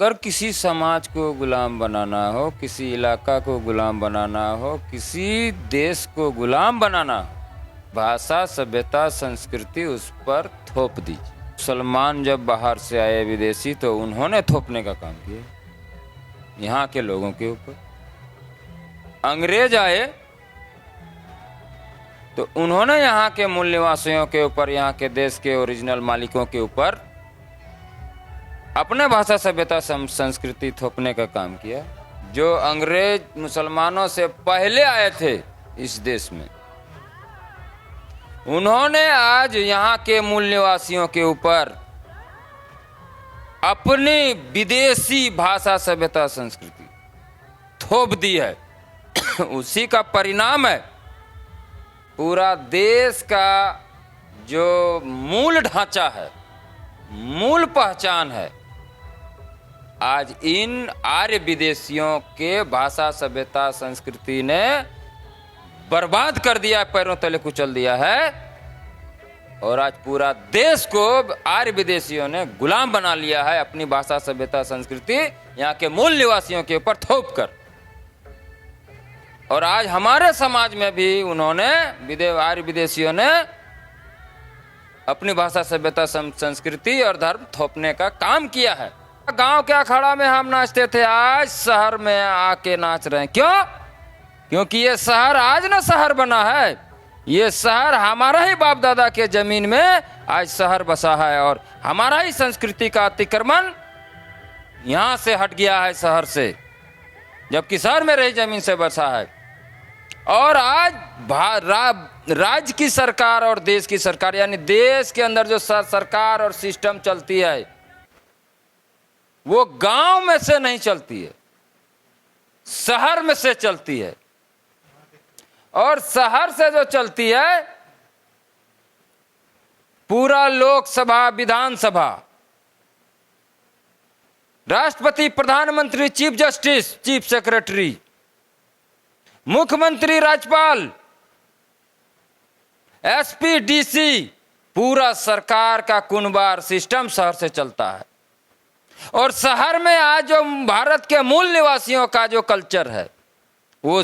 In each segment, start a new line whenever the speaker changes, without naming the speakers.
अगर किसी समाज को गुलाम बनाना हो, किसी इलाका को गुलाम बनाना हो, किसी देश को गुलाम बनाना हो, भाषा, सभ्यता, संस्कृति उस पर थोप दीजिए। मुसलमान जब बाहर से आए विदेशी, तो उन्होंने थोपने का काम किया यहाँ के लोगों के ऊपर। अंग्रेज आए तो उन्होंने यहाँ के मूल निवासियों के ऊपर, यहाँ के देश के ओरिजिनल मालिकों के ऊपर अपने भाषा, सभ्यता, संस्कृति थोपने का काम किया। जो अंग्रेज मुसलमानों से पहले आए थे इस देश में, उन्होंने आज यहाँ के मूल निवासियों के ऊपर अपनी विदेशी भाषा, सभ्यता, संस्कृति थोप दी है। उसी का परिणाम है पूरा देश का जो मूल ढांचा है, मूल पहचान है, आज इन आर्य विदेशियों के भाषा, सभ्यता, संस्कृति ने बर्बाद कर दिया, पैरों तले कुचल दिया है। और आज पूरा देश को आर्य विदेशियों ने गुलाम बना लिया है, अपनी भाषा, सभ्यता, संस्कृति यहाँ के मूल निवासियों के ऊपर थोप कर। और आज हमारे समाज में भी उन्होंने आर्य विदेशियों ने अपनी भाषा, सभ्यता, संस्कृति और धर्म थोपने का काम किया है। गांव के अखाड़ा में हम नाचते थे, आज शहर में आके नाच रहे हैं। क्यों? क्योंकि ये शहर आज ना शहर बना है, ये शहर हमारा ही बाप दादा के जमीन में आज शहर बसा है, और हमारा ही संस्कृति का अतिक्रमण यहाँ से हट गया है शहर से, जबकि शहर में रही जमीन से बसा है। और आज राज्य की सरकार और देश की सरकार, यानी देश के अंदर जो सरकार और सिस्टम चलती है, वो गांव में से नहीं चलती है, शहर में से चलती है। और शहर से जो चलती है, पूरा लोकसभा, विधानसभा, राष्ट्रपति, प्रधानमंत्री, चीफ जस्टिस, चीफ सेक्रेटरी, मुख्यमंत्री, राज्यपाल, एसपी, डीसी, पूरा सरकार का कुनबार सिस्टम शहर से चलता है। और शहर में आज जो भारत के मूल निवासियों का जो कल्चर है, वो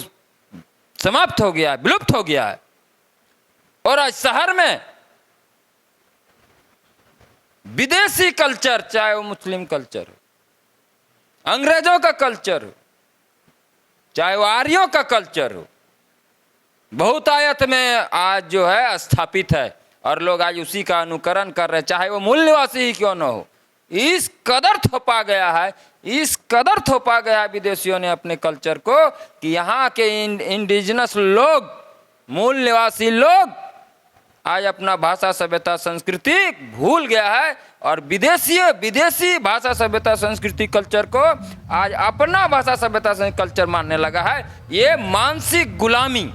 समाप्त हो गया है, विलुप्त हो गया है। और आज शहर में विदेशी कल्चर, चाहे वो मुस्लिम कल्चर हो, अंग्रेजों का कल्चर हो, चाहे वो आर्यों का कल्चर हो, बहुतायत में आज जो है स्थापित है, और लोग आज उसी का अनुकरण कर रहे हैं, चाहे वो मूल निवासी ही क्यों न हो। इस कदर थोपा गया है, इस कदर थोपा गया है विदेशियों ने अपने कल्चर को, कि यहाँ के इंडिजिनस लोग, मूल निवासी लोग आज अपना भाषा, सभ्यता, संस्कृति भूल गया है, और विदेशी भाषा, सभ्यता, संस्कृति कल्चर को आज अपना भाषा, सभ्यता, कल्चर मानने लगा है। ये मानसिक गुलामी,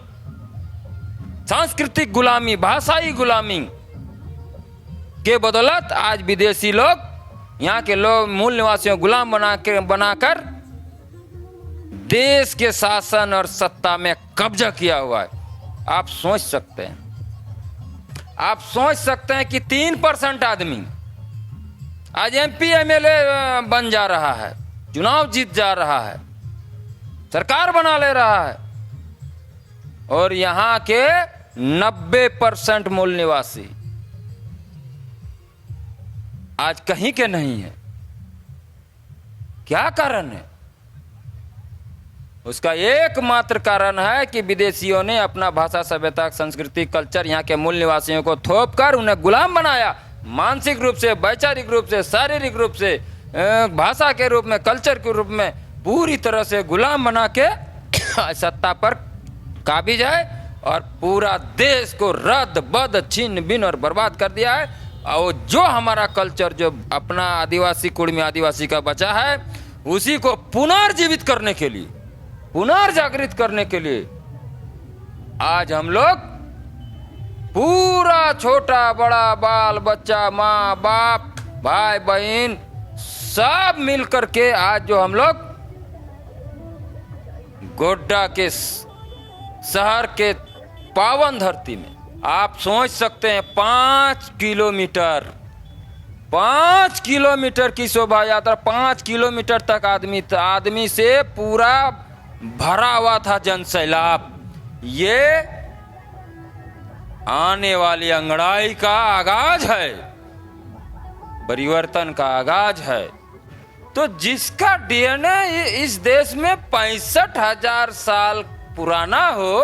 सांस्कृतिक गुलामी, भाषाई गुलामी के बदौलत आज विदेशी लोग यहाँ के लोग, मूल निवासियों गुलाम बनाकर देश के शासन और सत्ता में कब्जा किया हुआ है। आप सोच सकते हैं कि 3% आदमी आज एमपी एमएलए बन जा रहा है, चुनाव जीत जा रहा है, सरकार बना ले रहा है, और यहाँ के 90% मूल निवासी आज कहीं के नहीं है। क्या कारण है? उसका एकमात्र कारण है कि विदेशियों ने अपना भाषा, सभ्यता, संस्कृति, कल्चर यहाँ के मूल निवासियों को थोप कर उन्हें गुलाम बनाया, मानसिक रूप से, वैचारिक रूप से, शारीरिक रूप से, भाषा के रूप में, कल्चर के रूप में पूरी तरह से गुलाम बना के सत्ता पर काबिज है, और पूरा देश को रद्द बद, छीन बिन और बर्बाद कर दिया है। और जो हमारा कल्चर, जो अपना आदिवासी, कुड़मी आदिवासी का बचा है, उसी को पुनर्जीवित करने के लिए, पुनर्जागृत करने के लिए आज हम लोग पूरा छोटा बड़ा, बाल बच्चा, माँ बाप, भाई बहन, सब मिलकर के आज जो हम लोग गोड्डा के शहर के पावन धरती में, आप सोच सकते हैं 5 किलोमीटर 5 किलोमीटर की शोभा यात्रा, 5 किलोमीटर तक आदमी से पूरा भरा हुआ था जनसैलाब। ये आने वाली अंगड़ाई का आगाज है, परिवर्तन का आगाज है। तो जिसका डीएनए इस देश में 65,000 साल पुराना हो,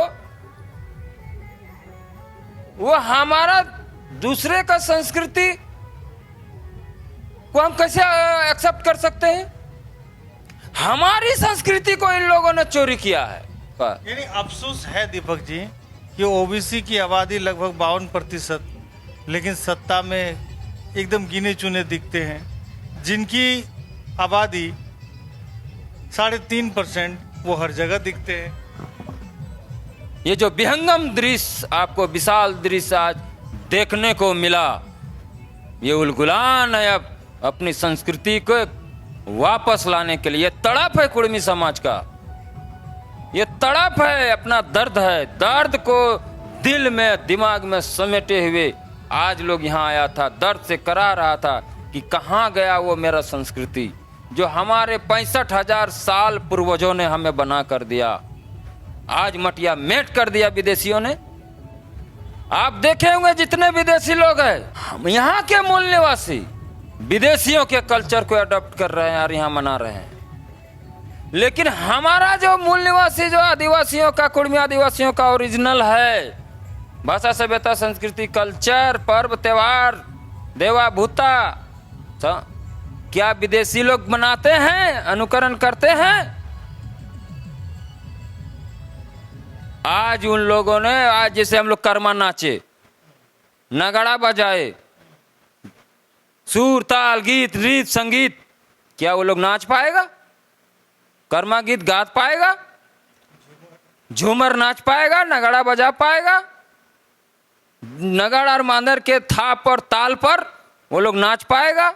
वो हमारा दूसरे का संस्कृति को हम कैसे एक्सेप्ट कर सकते हैं? हमारी संस्कृति को इन लोगों ने चोरी किया है।
यानी अफसोस है दीपक जी कि ओबीसी की आबादी लगभग 52%, लेकिन सत्ता में एकदम गिने चुने दिखते हैं। जिनकी आबादी 3.5%, वो हर जगह दिखते हैं।
ये जो विहंगम दृश्य आपको, विशाल दृश्य आज देखने को मिला, ये उलगुलान है अब अपनी संस्कृति को वापस लाने के लिए। तड़प है कुर्मी समाज का, ये तड़प है, अपना दर्द है। दर्द को दिल में दिमाग में समेटे हुए आज लोग यहाँ आया था, दर्द से करा रहा था कि कहाँ गया वो मेरा संस्कृति जो हमारे 65,000 साल पूर्वजों ने हमें बना कर दिया। आज मटिया मेट कर दिया विदेशियों ने। आप देखे होंगे जितने विदेशी लोग हैं, हम यहाँ के मूल निवासी विदेशियों के कल्चर को अडॉप्ट कर रहे हैं और यहाँ मना रहे हैं। लेकिन हमारा जो मूल निवासी, जो आदिवासियों का, कुर्मी आदिवासियों का ओरिजिनल है, भाषा सभ्यता संस्कृति कल्चर, पर्व त्योहार, देवा भूता, क्या विदेशी लोग मनाते हैं, अनुकरण करते हैं? आज उन लोगों ने, आज जैसे हम लोग कर्मा नाचे, नगाड़ा बजाए, सुर ताल गीत रीत संगीत, क्या वो लोग नाच पाएगा? कर्मा गीत गा पाएगा? झूमर नाच पाएगा? नगाड़ा बजा पाएगा? नगाड़ा और मांदर के थाप और ताल पर वो लोग नाच पाएगा?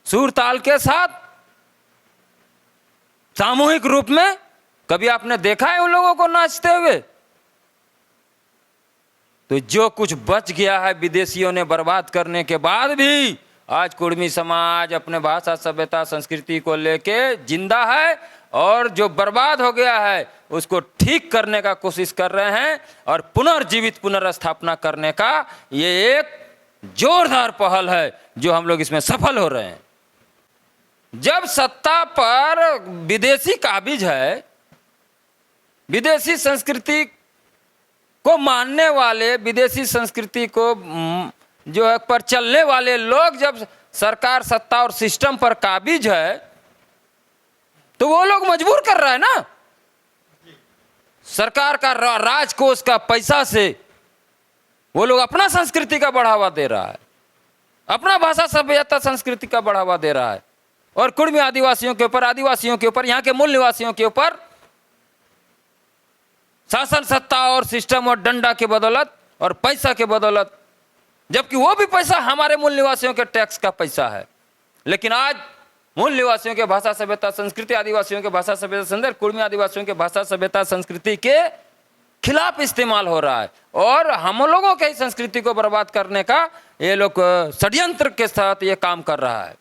सुर ताल के साथ सामूहिक रूप में कभी आपने देखा है उन लोगों को नाचते हुए? तो जो कुछ बच गया है विदेशियों ने बर्बाद करने के बाद भी, आज कुर्मी समाज अपने भाषा सभ्यता संस्कृति को लेके जिंदा है, और जो बर्बाद हो गया है उसको ठीक करने का कोशिश कर रहे हैं और पुनर्जीवित पुनर्स्थापना करने का ये एक जोरदार पहल है जो हम लोग इसमें सफल हो रहे हैं। जब सत्ता पर विदेशी काबिज है, विदेशी संस्कृति को मानने वाले, विदेशी संस्कृति को जो है पर चलने वाले लोग जब सरकार, सत्ता और सिस्टम पर काबिज है, तो वो लोग मजबूर कर रहा है ना, सरकार का राजकोष का पैसा से वो लोग अपना संस्कृति का बढ़ावा दे रहा है, अपना भाषा सभ्यता संस्कृति का बढ़ावा दे रहा है, और कुर्मी आदिवासियों के ऊपर, आदिवासियों के ऊपर, यहाँ के मूल निवासियों के ऊपर शासन, सत्ता और सिस्टम और डंडा के बदौलत और पैसा के बदौलत, जबकि वो भी पैसा हमारे मूल निवासियों के टैक्स का पैसा है। लेकिन आज मूल निवासियों के भाषा सभ्यता संस्कृति, आदिवासियों के भाषा सभ्यता संदर्भ, कुर्मी आदिवासियों के भाषा सभ्यता संस्कृति के खिलाफ इस्तेमाल हो रहा है, और हम लोगों के संस्कृति को बर्बाद करने का ये लोग षड्यंत्र के साथ ये काम कर रहा है।